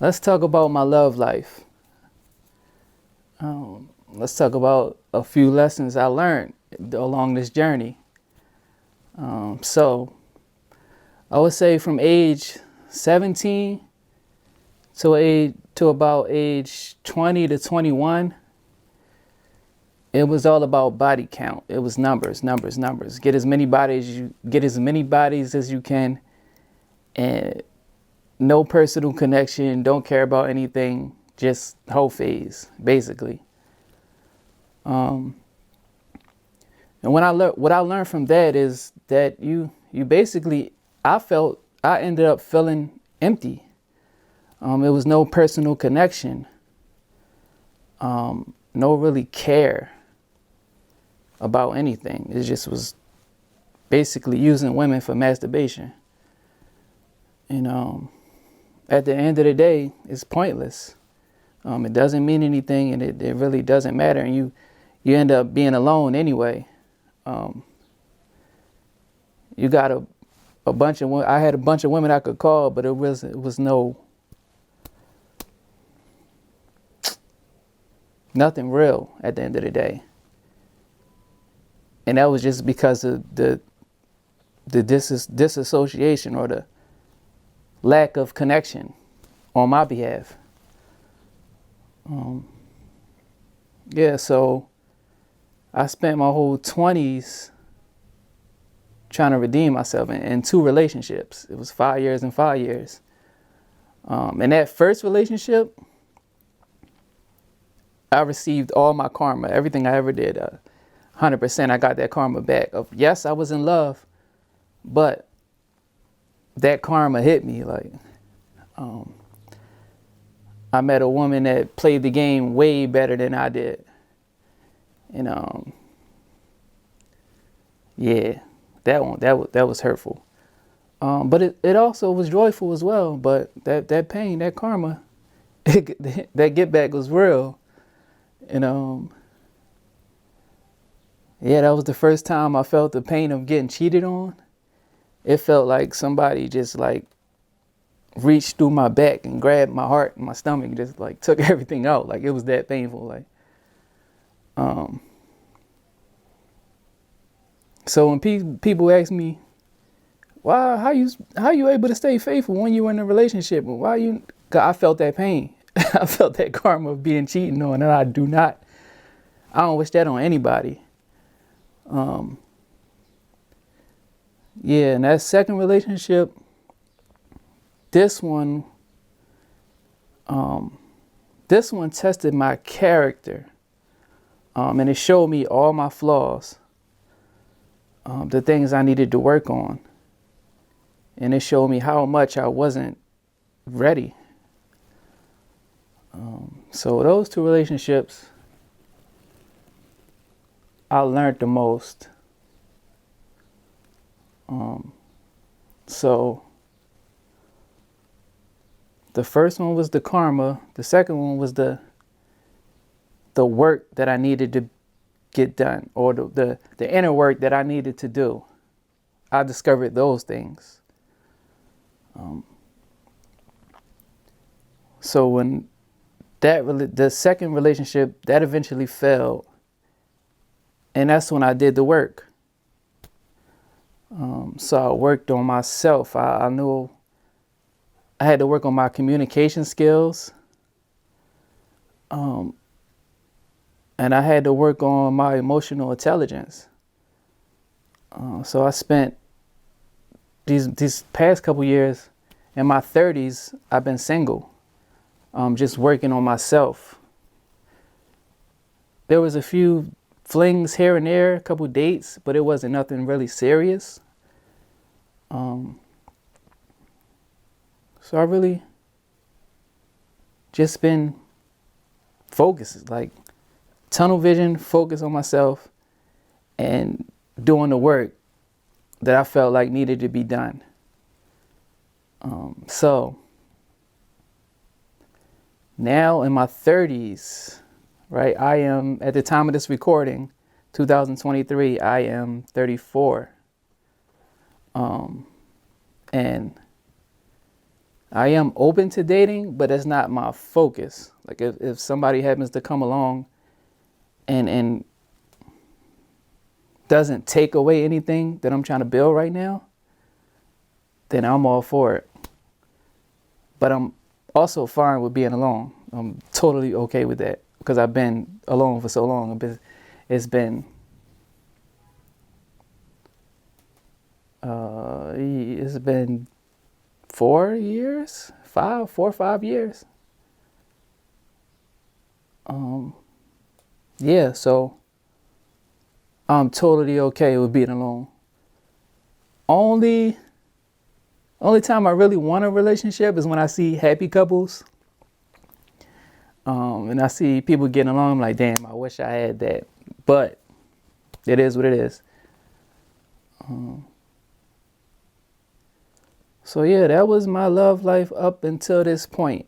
Let's talk about my love life. Let's talk about a few lessons I learned along this journey. So, I would say from age 17 to about age 20 to 21, it was all about body count. It was numbers, numbers, numbers. Get as many bodies as you can, and no personal connection. Don't care about anything. Just whole phase, basically. And what I learned from that is that you basically, I ended up feeling empty. It was no personal connection. No really care about anything. It just was basically using women for masturbation. And at the end of the day, it's pointless. It doesn't mean anything, and it really doesn't matter. And you end up being alone anyway. You got a bunch of I had a bunch of women I could call, but it was nothing real at the end of the day. And that was just because of the disassociation or the lack of connection on my behalf. Yeah, so I spent my whole 20s trying to redeem myself in two relationships. It was 5 years and 5 years. In that first relationship, I received all my karma, everything I ever did. 100%, I got that karma back. Yes, I was in love, but that karma hit me. Like, I met a woman that played the game way better than I did. And yeah, that was hurtful. But it also was joyful as well. But that pain, that karma, that get back was real. And yeah, that was the first time I felt the pain of getting cheated on. It felt like somebody just like reached through my back and grabbed my heart and my stomach and just like took everything out. Like, it was that painful. Like, so when people ask me, why, how you able to stay faithful when you were in a relationship? Why you? 'Cause I felt that pain. I felt that karma of being cheated on, and I don't wish that on anybody. Yeah, and that second relationship, this one tested my character, and it showed me all my flaws, the things I needed to work on, and it showed me how much I wasn't ready. So those two relationships, I learned the most. So the first one was the karma. The second one was the work that I needed to get done, or the inner work that I needed to do. I discovered those things. So when the second relationship, that eventually failed, and that's when I did the work. So I worked on myself. I knew I had to work on my communication skills. And I had to work on my emotional intelligence. So I spent these past couple years, in my 30s, I've been single, just working on myself. There was a few flings here and there, a couple dates, but it wasn't nothing really serious. So I really just been focused, like tunnel vision, focus on myself, and doing the work that I felt like needed to be done. So now in my 30s, right, I am, at the time of this recording, 2023, I am 34. And I am open to dating, but that's not my focus. Like if somebody happens to come along and doesn't take away anything that I'm trying to build right now, then I'm all for it. But I'm also fine with being alone. I'm totally okay with that because I've been alone for so long. It's been 4 years, 4 or 5 years. Yeah, so I'm totally okay with being alone. Only only time I really want a relationship is when I see happy couples. And I see people getting along. I'm like, damn, I wish I had that. But it is what it is. So yeah, that was my love life up until this point.